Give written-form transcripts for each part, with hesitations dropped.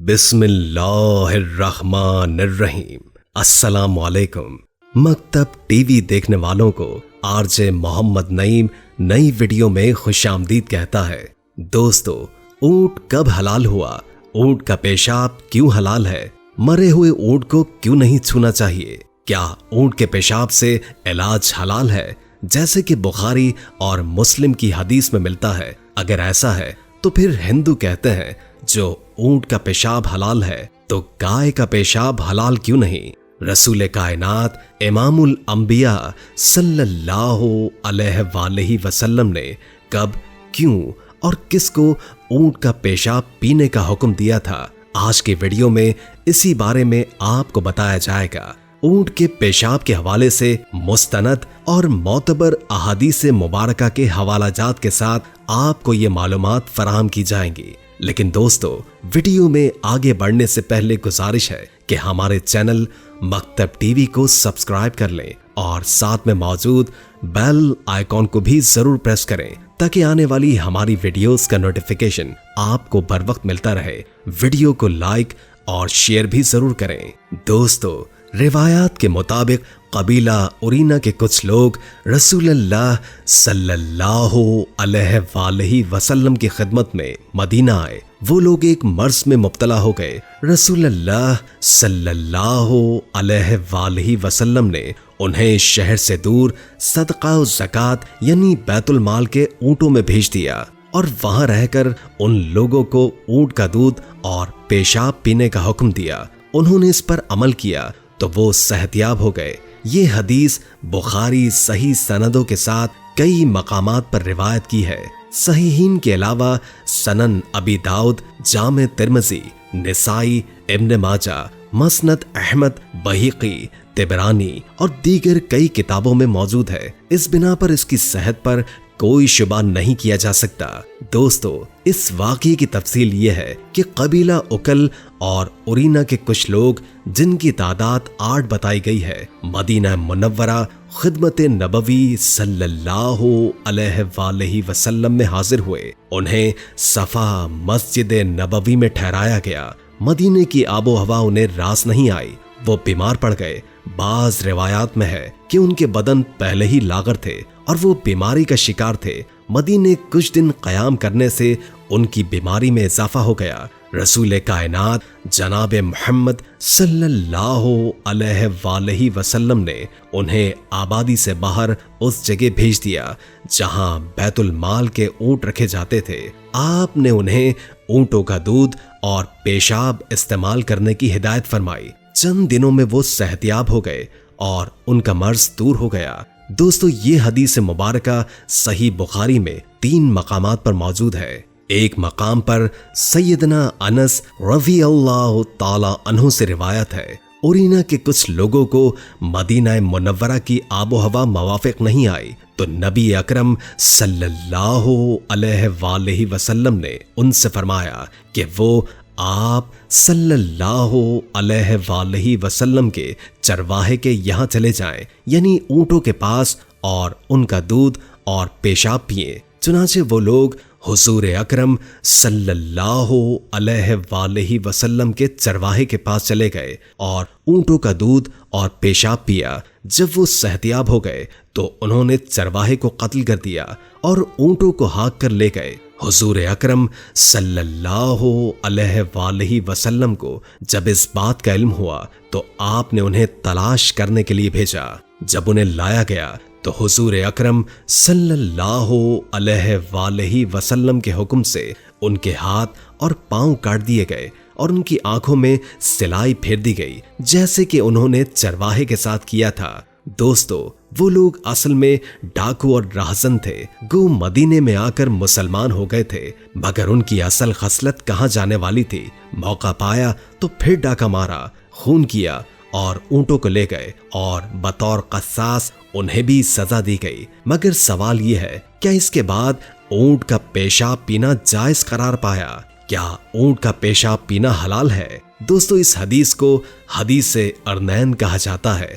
بسم اللہ الرحمن الرحیم۔ السلام علیکم۔ مکتب ٹی وی دیکھنے والوں کو RJ محمد نعیم نئی ویڈیو میں خوش آمدید کہتا ہے۔ دوستو، اونٹ کب حلال ہوا؟ اونٹ کا پیشاب کیوں حلال ہے؟ مرے ہوئے اونٹ کو کیوں نہیں چھونا چاہیے؟ کیا اونٹ کے پیشاب سے علاج حلال ہے جیسے کہ بخاری اور مسلم کی حدیث میں ملتا ہے؟ اگر ایسا ہے تو پھر ہندو کہتے ہیں جو اونٹ کا پیشاب حلال ہے تو گائے کا پیشاب حلال کیوں نہیں؟ رسول کائنات امام الانبیاء صلی اللہ علیہ وآلہ وسلم نے کب، کیوں اور کس کو اونٹ کا پیشاب پینے کا حکم دیا تھا؟ آج کے ویڈیو میں اسی بارے میں آپ کو بتایا جائے گا۔ اونٹ کے پیشاب کے حوالے سے مستند اور معتبر احادیث مبارکہ کے حوالہ جات کے ساتھ آپ کو یہ معلومات فراہم کی جائیں گی۔ لیکن دوستو، ویڈیو میں آگے بڑھنے سے پہلے گزارش ہے کہ ہمارے چینل مکتب ٹی وی کو سبسکرائب کر لیں اور ساتھ میں موجود بیل آئیکن کو بھی ضرور پریس کریں تاکہ آنے والی ہماری ویڈیوز کا نوٹیفیکیشن آپ کو بر وقت ملتا رہے۔ ویڈیو کو لائک اور شیئر بھی ضرور کریں۔ دوستو، روایات کے مطابق قبیلہ اورینا کے کچھ لوگ رسول اللہ صلی اللہ علیہ وآلہ وسلم کی خدمت میں مدینہ آئے۔ وہ لوگ ایک مرض میں مبتلا ہو گئے۔ رسول اللہ صلی اللہ علیہ وآلہ وسلم نے انہیں شہر سے دور صدقہ و زکوٰۃ یعنی بیت المال کے اونٹوں میں بھیج دیا اور وہاں رہ کر ان لوگوں کو اونٹ کا دودھ اور پیشاب پینے کا حکم دیا۔ انہوں نے اس پر عمل کیا تو وہ صحتیاب ہو گئے۔ یہ حدیث بخاری صحیح سندوں کے ساتھ کئی مقامات پر روایت کی ہے۔ صحیحین کے علاوہ سنن ابی داؤد، جامع ترمذی، نسائی، ابن ماجہ، مسند احمد، بہقی، طبرانی اور دیگر کئی کتابوں میں موجود ہے۔ اس بنا پر اس کی صحت پر کوئی شبہ نہیں کیا جا سکتا۔ دوستو، اس واقعے کی تفصیل یہ ہے کہ قبیلہ اکل اور اورینا کے کچھ لوگ، جن کی تعداد 8 بتائی گئی ہے، مدینہ منورہ خدمت نبوی صلی اللہ علیہ وآلہ وسلم میں حاضر ہوئے۔ انہیں صفا مسجد نبوی میں ٹھہرایا گیا۔ مدینے کی آب و ہوا انہیں راس نہیں آئی، وہ بیمار پڑ گئے۔ بعض روایات میں ہے کہ ان کے بدن پہلے ہی لاغر تھے اور وہ بیماری کا شکار تھے۔ مدینے کچھ دن قیام کرنے سے ان کی بیماری میں اضافہ ہو گیا۔ رسول کائنات جناب محمد صلی اللہ علیہ وآلہ وسلم نے انہیں آبادی سے باہر اس جگہ بھیج دیا جہاں بیت المال کے اونٹ رکھے جاتے تھے۔ آپ نے انہیں اونٹوں کا دودھ اور پیشاب استعمال کرنے کی ہدایت فرمائی۔ چند دنوں میں وہ صحتیاب ہو گئے اور ان کا مرض دور ہو گیا۔ دوستو، یہ حدیث مبارکہ صحیح بخاری میں 3 مقامات پر موجود ہے۔ ایک مقام پر سیدنا انس رضی اللہ تعالی عنہ سے روایت ہے، اورینا کے کچھ لوگوں کو مدینہ منورہ کی آب و ہوا موافق نہیں آئی تو نبی اکرم صلی اللہ علیہ وآلہ وسلم نے ان سے فرمایا کہ وہ آپ صلی اللہ علیہ وآلہ وسلم کے چرواہے کے یہاں چلے جائیں، یعنی اونٹوں کے پاس، اور ان کا دودھ اور پیشاب پئیں۔ چنانچہ وہ لوگ حضور اکرم صلی اللہ علیہ وآلہ وسلم کے چرواہے کے پاس چلے گئے اور اونٹوں کا دودھ اور پیشاب پیا۔ جب وہ صحتیاب ہو گئے تو انہوں نے چرواہے کو قتل کر دیا اور اونٹوں کو ہانک کر لے گئے۔ حضور اکرم صلی اللہ علیہ وآلہ وسلم کو جب اس بات کا علم ہوا تو آپ نے انہیں تلاش کرنے کے لیے بھیجا۔ جب انہیں لایا گیا تو حضور اکرم صلی اللہ علیہ وآلہ وسلم کے حکم سے ان کے ہاتھ اور پاؤں کاٹ دیے گئے اور ان کی آنکھوں میں سلائی پھیر دی گئی، جیسے کہ انہوں نے چرواہے کے ساتھ کیا تھا۔ دوستو، وہ لوگ اصل میں ڈاکو اور راہزن تھے، گو مدینے میں آ کر مسلمان ہو گئے تھے، مگر ان کی اصل خصلت کہاں جانے والی تھی۔ موقع پایا تو پھر ڈاکہ مارا، خون کیا اور اونٹوں کو لے گئے اور بطور قصاص انہیں بھی سزا دی گئی۔ مگر سوال یہ ہے، کیا اس کے بعد اونٹ کا پیشاب پینا جائز قرار پایا؟ کیا اونٹ کا پیشاب پینا حلال ہے؟ دوستو، اس حدیث کو حدیث ارنین کہا جاتا ہے۔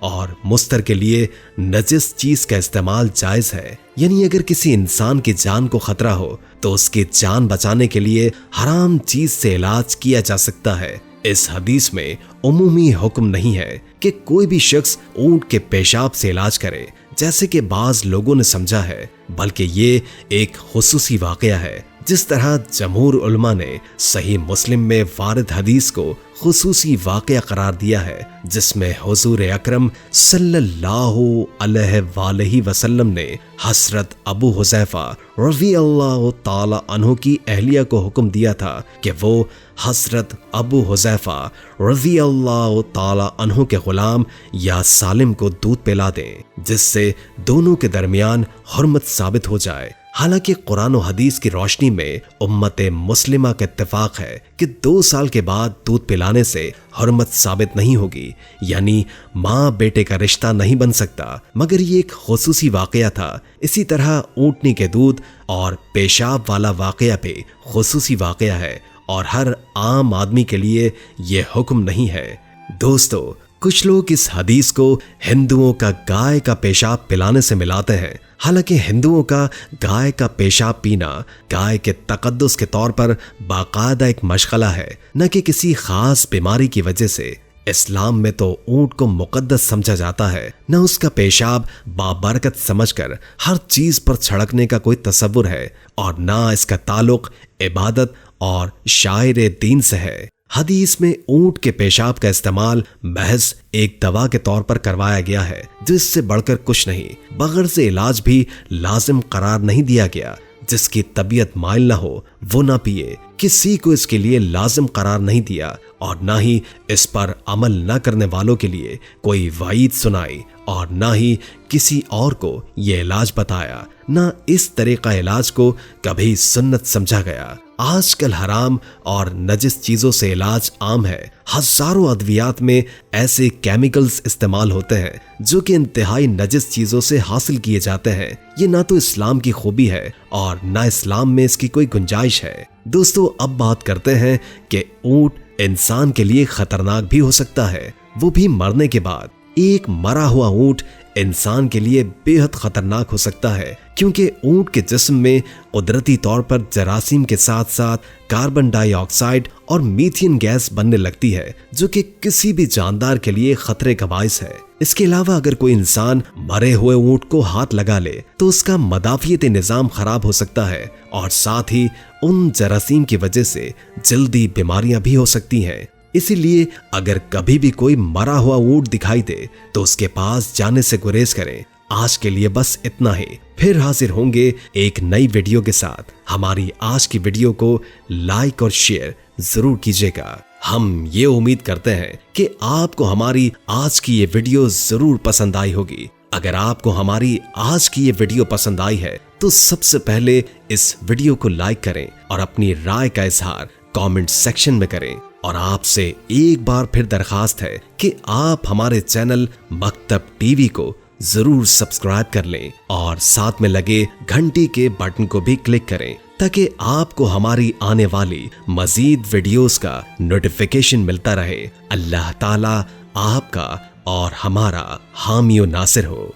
اور مستر کے لیے نجس چیز کا استعمال جائز ہے، یعنی اگر کسی انسان کی جان کو خطرہ ہو تو اس کی جان بچانے کے لیے حرام چیز سے علاج کیا جا سکتا ہے۔ اس حدیث میں عمومی حکم نہیں ہے کہ کوئی بھی شخص اونٹ کے پیشاب سے علاج کرے جیسے کہ بعض لوگوں نے سمجھا ہے، بلکہ یہ ایک خصوصی واقعہ ہے۔ جس طرح جمہور علماء نے صحیح مسلم میں وارد حدیث کو خصوصی واقعہ قرار دیا ہے، جس میں حضور اکرم صلی اللہ علیہ وآلہ وسلم نے حضرت ابو حذیفہ رضی اللہ تعالی عنہ کی اہلیہ کو حکم دیا تھا کہ وہ حضرت ابو حذیفہ رضی اللہ تعالی عنہ کے غلام یا سالم کو دودھ پلا دیں، جس سے دونوں کے درمیان حرمت ثابت ہو جائے۔ حالانکہ قرآن و حدیث کی روشنی میں امت مسلمہ کا اتفاق ہے کہ 2 سال کے بعد دودھ پلانے سے حرمت ثابت نہیں ہوگی، یعنی ماں بیٹے کا رشتہ نہیں بن سکتا، مگر یہ ایک خصوصی واقعہ تھا۔ اسی طرح اونٹنی کے دودھ اور پیشاب والا واقعہ بھی خصوصی واقعہ ہے اور ہر عام آدمی کے لیے یہ حکم نہیں ہے۔ دوستو، کچھ لوگ اس حدیث کو ہندوؤں کا گائے کا پیشاب پلانے سے ملاتے ہیں، حالانکہ ہندوؤں کا گائے کا پیشاب پینا گائے کے تقدس کے طور پر باقاعدہ ایک مشغلہ ہے، نہ کہ کسی خاص بیماری کی وجہ سے۔ اسلام میں تو اونٹ کو مقدس سمجھا جاتا ہے، نہ اس کا پیشاب بابرکت سمجھ کر ہر چیز پر چھڑکنے کا کوئی تصور ہے، اور نہ اس کا تعلق عبادت اور شاعر دین سے ہے۔ حدیث میں اونٹ کے پیشاب کا استعمال محض ایک دوا کے طور پر کروایا گیا ہے، جس سے بڑھ کر کچھ نہیں۔ بغرض علاج بھی لازم قرار نہیں دیا گیا۔ جس کی طبیعت مائل نہ ہو وہ نہ پیے، کسی کو اس کے لیے لازم قرار نہیں دیا، اور نہ ہی اس پر عمل نہ کرنے والوں کے لیے کوئی وعید سنائی، اور نہ ہی کسی اور کو یہ علاج بتایا، نہ اس طریقہ علاج کو کبھی سنت سمجھا گیا۔ آج کل حرام اور نجس چیزوں سے علاج عام ہے۔ ہزاروں ادویات میں ایسے کیمیکلز استعمال ہوتے ہیں جو کہ انتہائی نجس چیزوں سے حاصل کیے جاتے ہیں۔ یہ نہ تو اسلام کی خوبی ہے اور نہ اسلام میں اس کی کوئی گنجائش ہے۔ دوستو، اب بات کرتے ہیں کہ اونٹ انسان کے لیے خطرناک بھی ہو سکتا ہے، وہ بھی مرنے کے بعد۔ ایک مرا ہوا اونٹ انسان کے لیے بے حد خطرناک ہو سکتا ہے، کیونکہ اونٹ کے جسم میں قدرتی طور پر جراثیم کے ساتھ ساتھ کاربن ڈائی آکسائڈ اور میتھین گیس بننے لگتی ہے، جو کہ کسی بھی جاندار کے لیے خطرے کا باعث ہے۔ اس کے علاوہ اگر کوئی انسان مرے ہوئے اونٹ کو ہاتھ لگا لے تو اس کا مدافعتی نظام خراب ہو سکتا ہے، اور ساتھ ہی ان جراثیم کی وجہ سے جلدی بیماریاں بھی ہو سکتی ہیں۔ اسی لیے اگر کبھی بھی کوئی مرا ہوا اونٹ دکھائی دے تو اس کے پاس جانے سے گریز کریں۔ آج کے لیے بس اتنا ہی، پھر حاضر ہوں گے ایک نئی ویڈیو کے ساتھ۔ ہماری آج کی ویڈیو کو لائک اور شیئر ضرور کیجیے گا۔ ہم یہ امید کرتے ہیں کہ آپ کو ہماری آج کی یہ ویڈیو ضرور پسند آئی ہوگی۔ اگر آپ کو ہماری آج کی یہ ویڈیو پسند آئی ہے تو سب سے پہلے اس ویڈیو کو لائک کریں اور اپنی رائے کا اظہار کامنٹ سیکشن میں کریں۔ اور آپ سے ایک بار پھر درخواست ہے کہ آپ ہمارے چینل مکتب ٹی وی کو ضرور سبسکرائب کر لیں اور ساتھ میں لگے گھنٹی کے بٹن کو بھی کلک کریں تاکہ آپ کو ہماری آنے والی مزید ویڈیوز کا نوٹیفیکیشن ملتا رہے۔ اللہ تعالیٰ آپ کا اور ہمارا حامی و ناصر ہو۔